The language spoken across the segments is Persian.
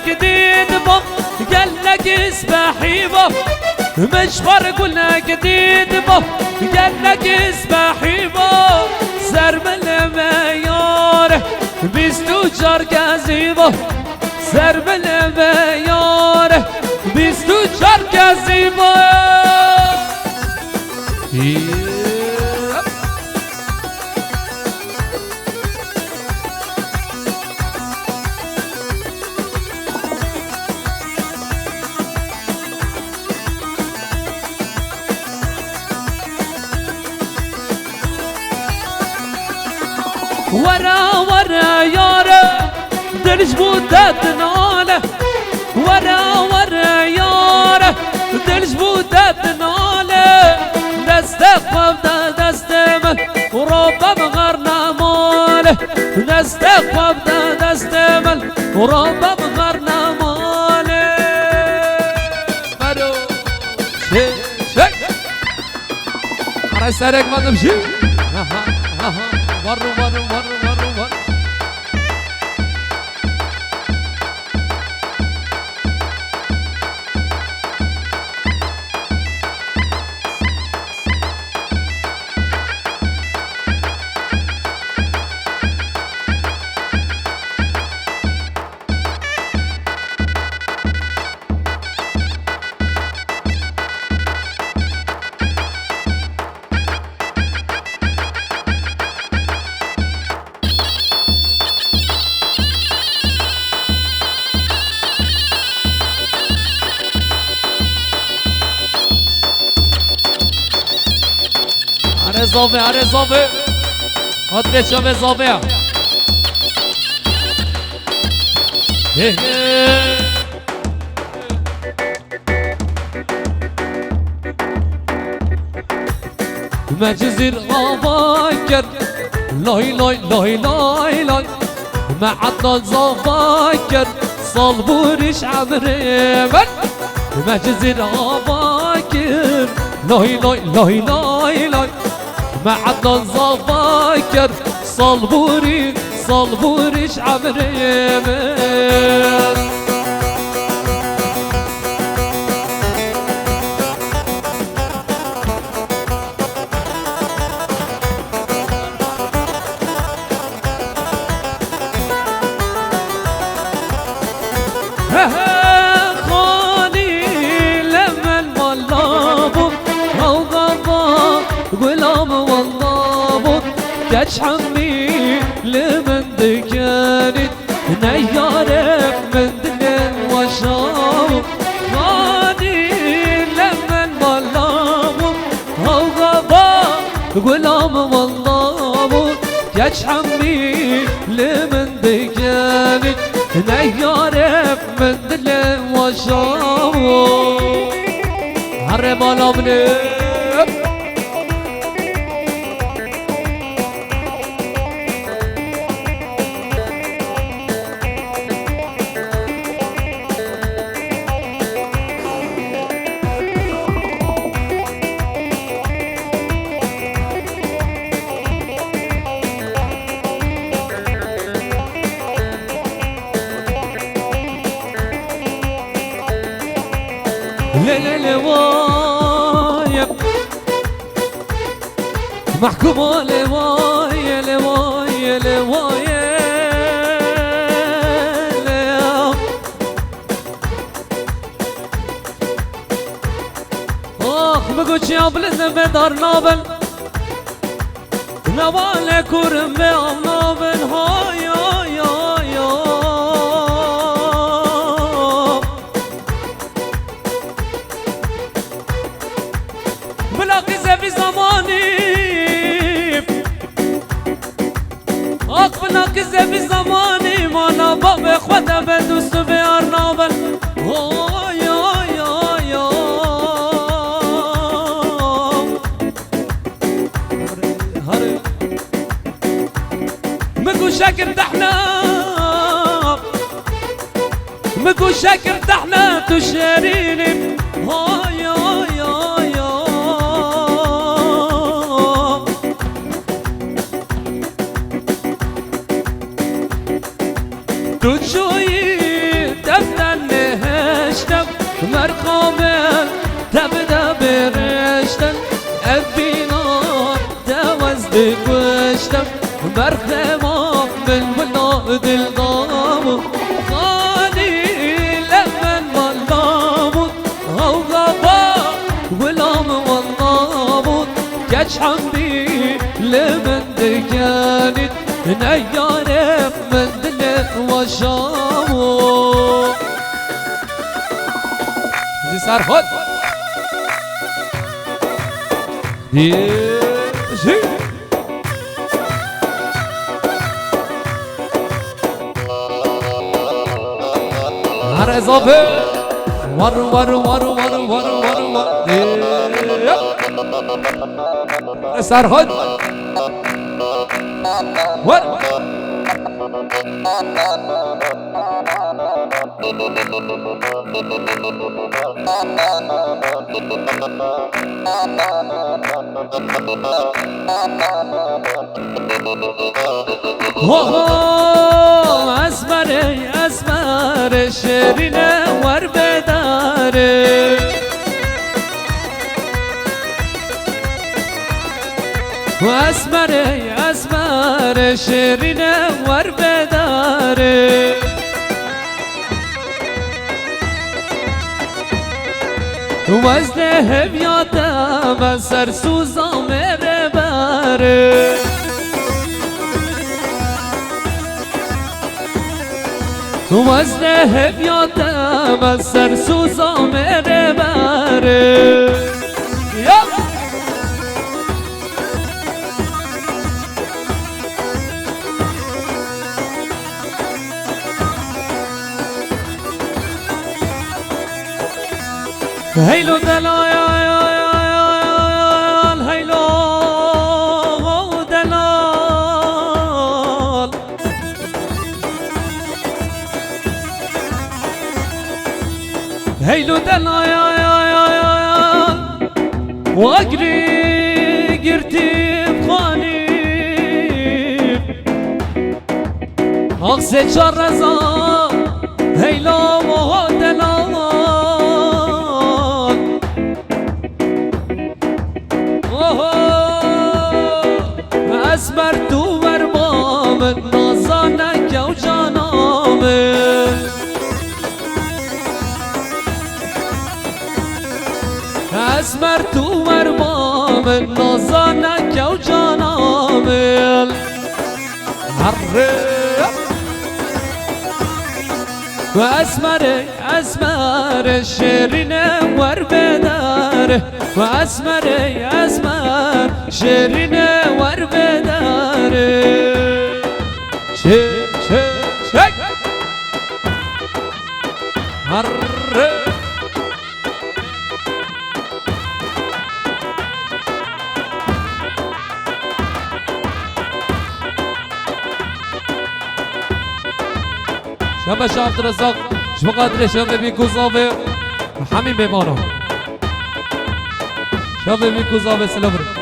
جديد بو قال لك اسبحي بو مشوار قلنا جديد بو قال لك اسبحي بو سر بالميار بيستوجر كازيبو سر بالميار بيستوجر كازيبو ورا ورا يارا دلش بودت ناله ورا ورا يارا دلش بودت ناله دست قبضة دست من وربا بغرنا ماله دست قبضة دست من وربا بغرنا ماله فرو شي شي على سرك ما تمشي مروا مروا مروا مروا مروا زوبه آره زوبه هات بچه زوبه مجزر غاباكر لاي لاي لاي لاي لاي ما عطل زوباكر صلبورش عمري مجزر غاباكر لاي لاي لاي لاي لاي ما عطل زوباكر صلبوري صلبورش عمري غلام والله كاش حمي لمن دكانت نيارك من دلن وشام غاني لمن والله هو غبا غلام والله كاش حمي لمن دكانت نيارك من دلن وشام هرب على مني لوايا محكومة لوايا لوايا لوايا بقولش يا بلزم بدار نابل نوال كرم بيام نابل هاي هاي هاي بلاقي في زماني بلاقي في زماني ما انا باب اخوته بدوست في ارنابل هاي هاي هاي هاي مكو شاكر تحنا مكو شاكر تحنا تشاريني هاي هاي هاي تجوي مرقامل تبدأ برشتن أبينار توزد كشتم برخمام من ولاد الغامو خالي لمن والناموت أو غابا ولام والناموت كاش حمدي لمن دكانت نيارف من دل وشامو دي صار خد دي شي هر اضافه ور ور ور ور ور ور ور صار خد ور اسمر اسمر شیرینه ور بداره اسمر اسمر شیرینه ور بداره وزن همیاتم سر سوزا میره بره وزن همیاتم سر سوزا میره بره هيلو دلال هيلو دلال هيلو دلال واقري قرتي بخاني اقصد شرزا هيلو دلال اسمر تو ورمام نازانک و جانام اسمر تو ورمام نازانک و جانام و اسمر شیرینه ور بداره و اسمر شیرینه ور بداره چه هره شبه شافت رزاق شو قادر شبه بيكو صافي حمي بيمانو شبه بيكو صافي سلفر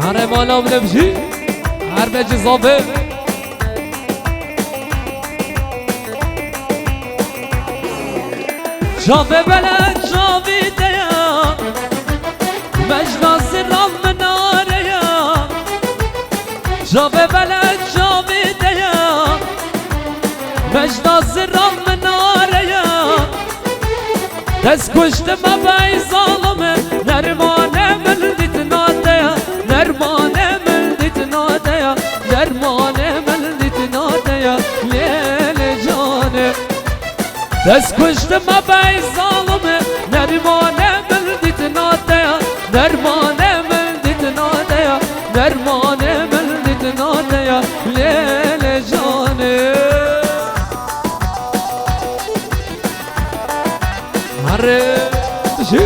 هر مالا بنمشي هر بجي صافي شافي بلد شافي ديا مجنى سرام من ناريا شافي بلد شافي ديا مجنى سرام من ناريا تسكشت ما باي ظالمه نرمانه ملدت ناديا نرمانه ملدت ناديا نرمانه ملدت ناديا ليل جانه تسكشت ما باي ظالمه نرمانه ملدت ناديا نرمانه ملدت ناديا نرمانه ملدت ناديا ليل جانه هره شي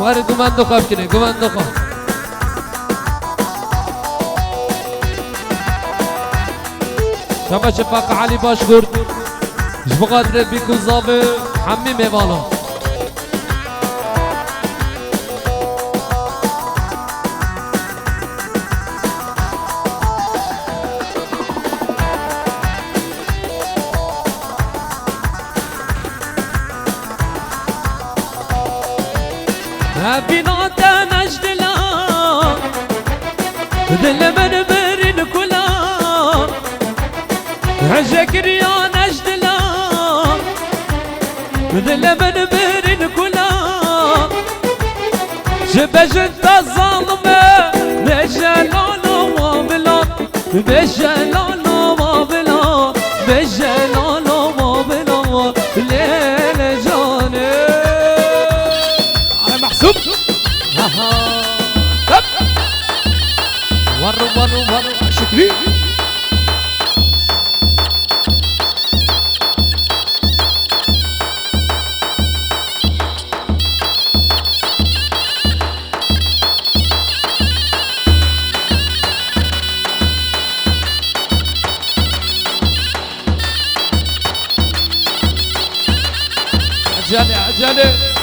وارد قمان دخا بكني قمان دخا شما شفاق علي باشقور شفقات ربي كون زابي حمي ميوالا بنات نجدلا دل من برن كلا عجكر يا نجدلا دل من برن كلا شبجت الظلمة بجلال وبلاد بجلال وبلاد بجلال وبلاد ليل جاني ورو شكري عجالي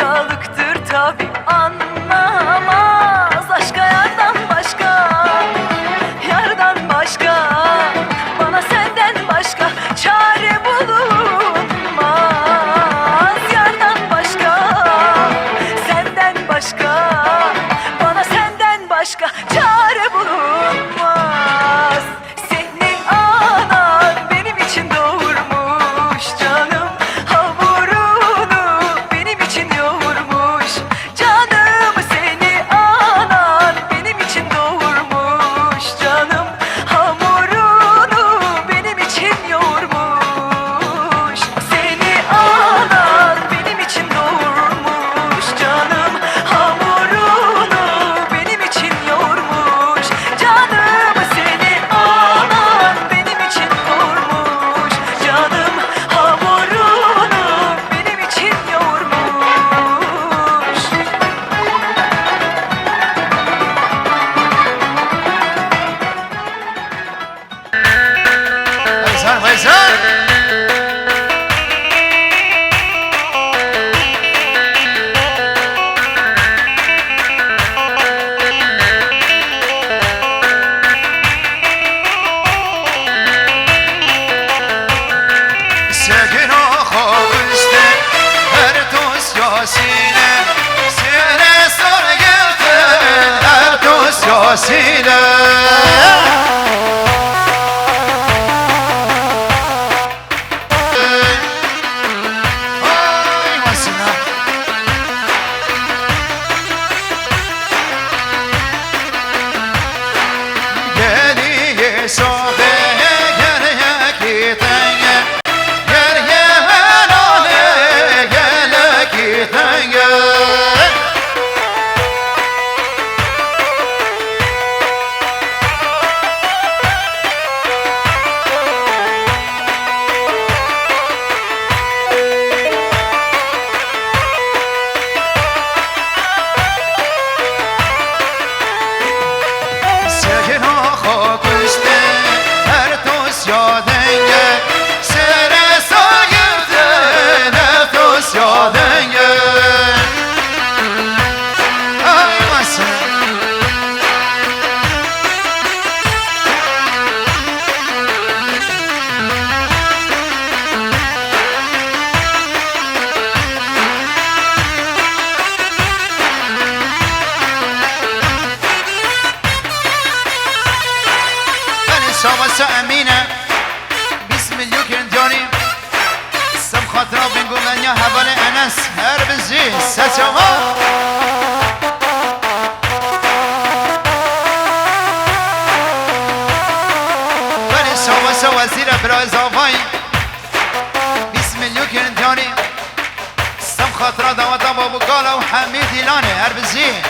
sevdalıktır tabi, anlamaz aşka yardan başka, yardan başka, bana senden başka çare bulunmaz. Yardan başka, senden başka, bana senden başka çare bulunmaz. Seni anan benim için doğurmuş canım, hamurunu benim için yoğurmuş canım. Seni anan benim için doğurmuş canım, hamurunu benim için yoğurmuş. Seni anan benim için doğurmuş canım, hamurunu benim için yoğurmuş canım. Seni anan benim için doğurmuş canım, hamurunu benim için yoğurmuş. Faizan, Faizan. Sevgin o kovuştu her dost yasine, sene sor geldin her dost yasine. Ay masina. Geliye sobe geriye gitenge, geriye helale gele gitenge. Sevgin o kokuştu her dost yadenge, sere sayırdın her dost yadenge. Ay masina. أنا سامسة أمينة بسم اليوكين جوني سم خاطرة بنقول أن يا هبالي أنس هرب الزين ستما. أنا سامسة وزيرة براز آفاي بسم اليوكين جوني سم خاطرة دوات بابو قالة وحميد إيلاني هرب الزين.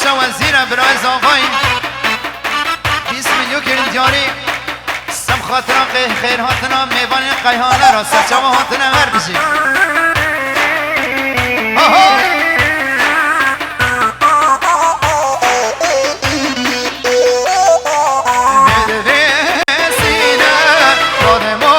شما وزیرم برای زاغاین 20 میلیون کرد جاری سم خاطرم خیر هاتنا میوان قیهانه را سچما هاتنا هر بشی سینه داد ما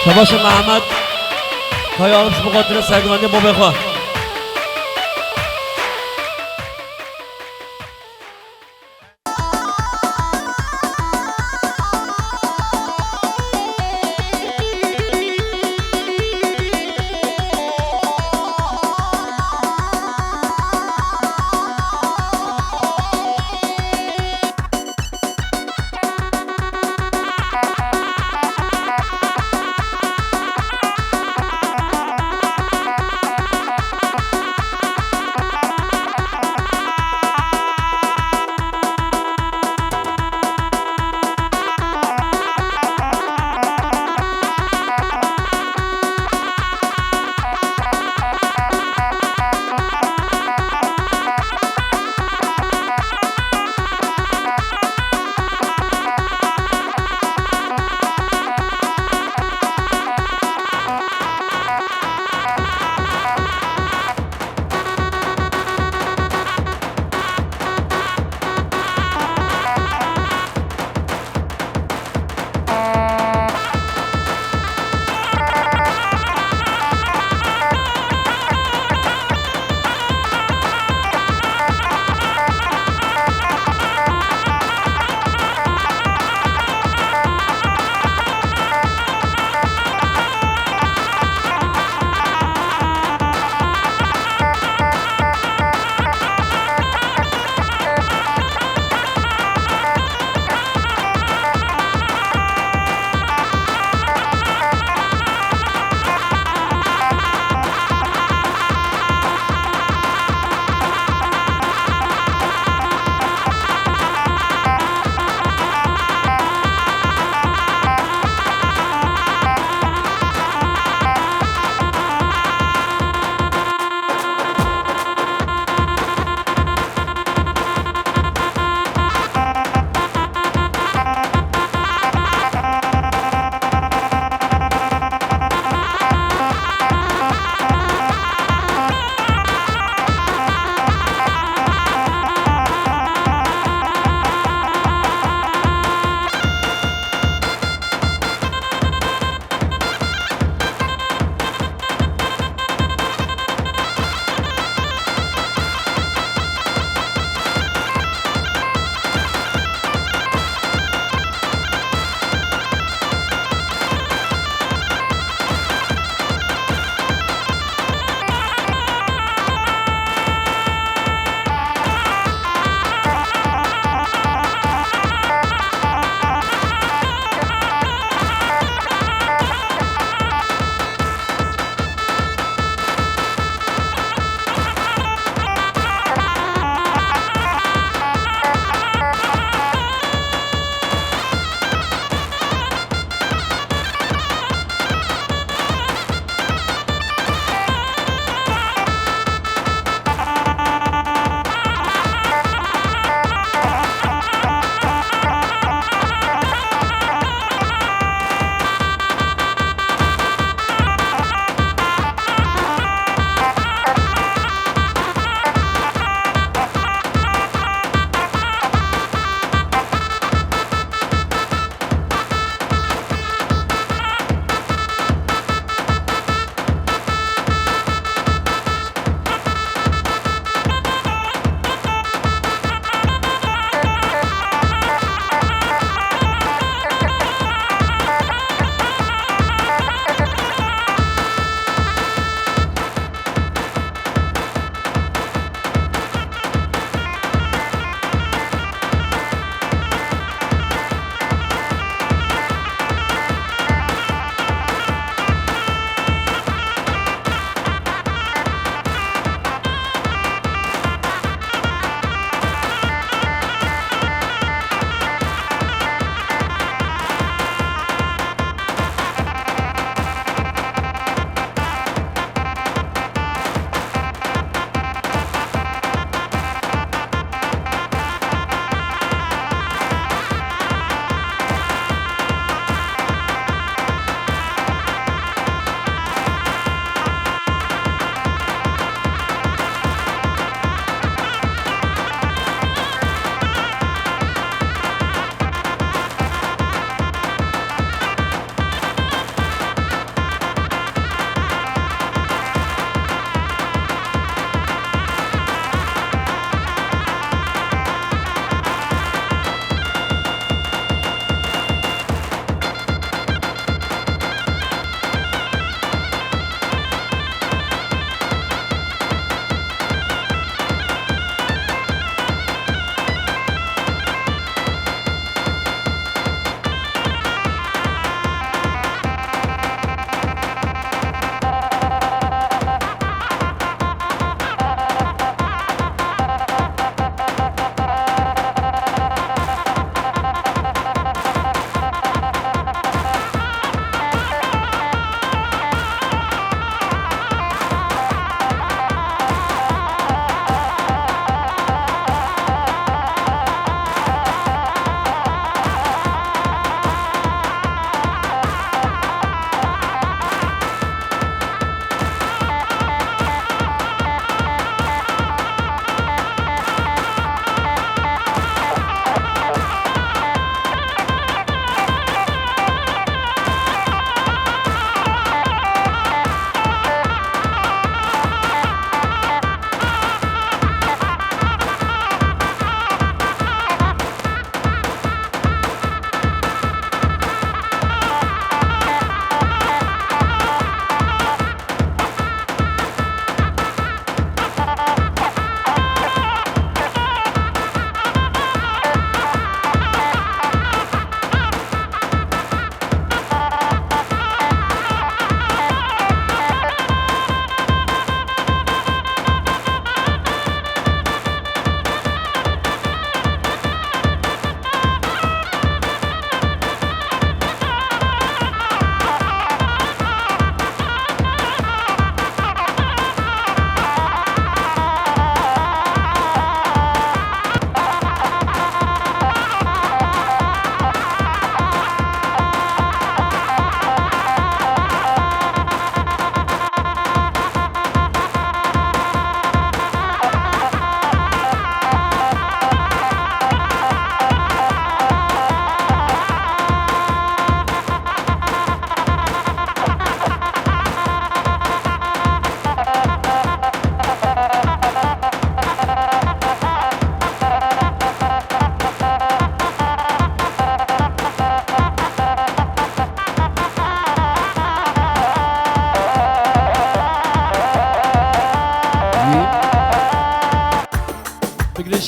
داداش محمد تا یارمش بخاطر سرگرانی ما بخواه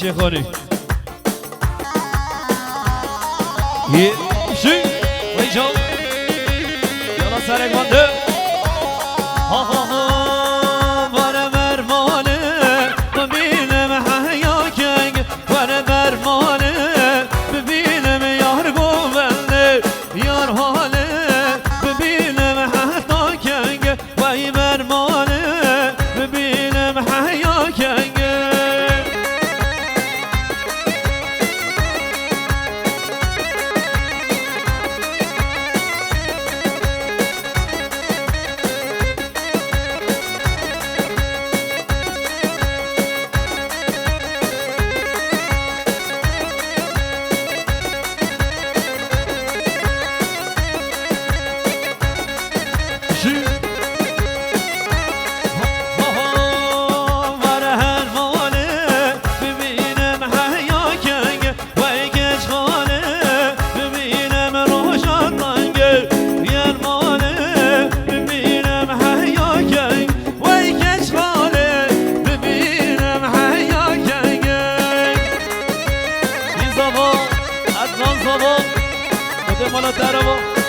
شيخوني يي شي ويجو يلا سرك بنده ها ها ها وانا مرمانه ببینم حیاکنگ وانا مرمانه ببینم یار گوونده یار حاله ببینم حتا کنگ وای مرمانه ببینم حیاکنگ مالا دروا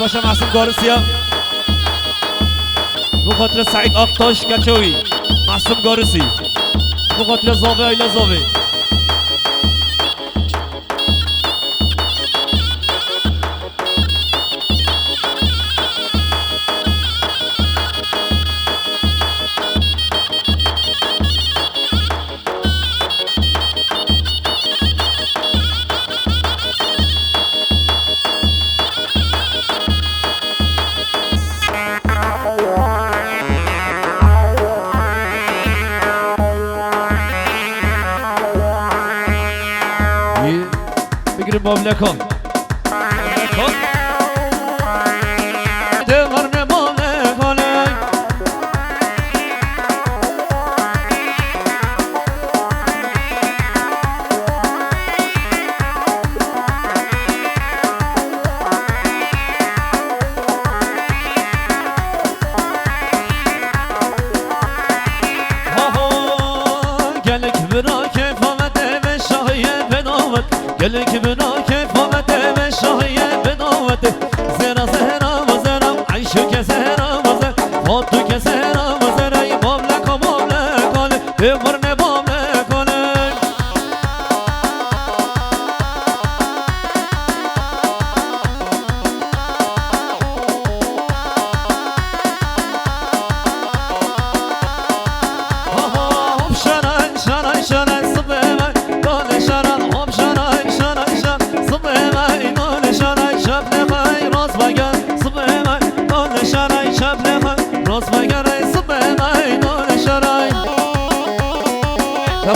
باشم معصوم گارسیا بو خاطر سعید آقتاش کچوی معصوم گارسی بو خاطر زاوه ایلا زاوه بگیریم مملکان دلار مملکانه گلک برا که فامده به شاهیه بنامد گلک برا که فامده به شاهیه بنامد زیرا زهرا و زهرا عیشو که زهرا و زهرا خودتو که زهرا و زهرا ای مملکا مملکانه بمرنه مملکانه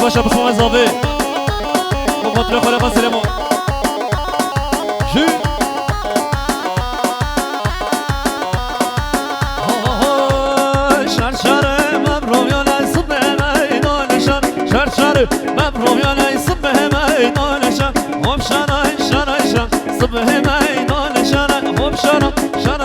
باشه بخوام اضافه با خاطر خالق سلمان شو شرشر مبرویان صبح میدانشان شرشر مبرویان صبح میدانشان هم شرای صبح میدان شانه خوب شانه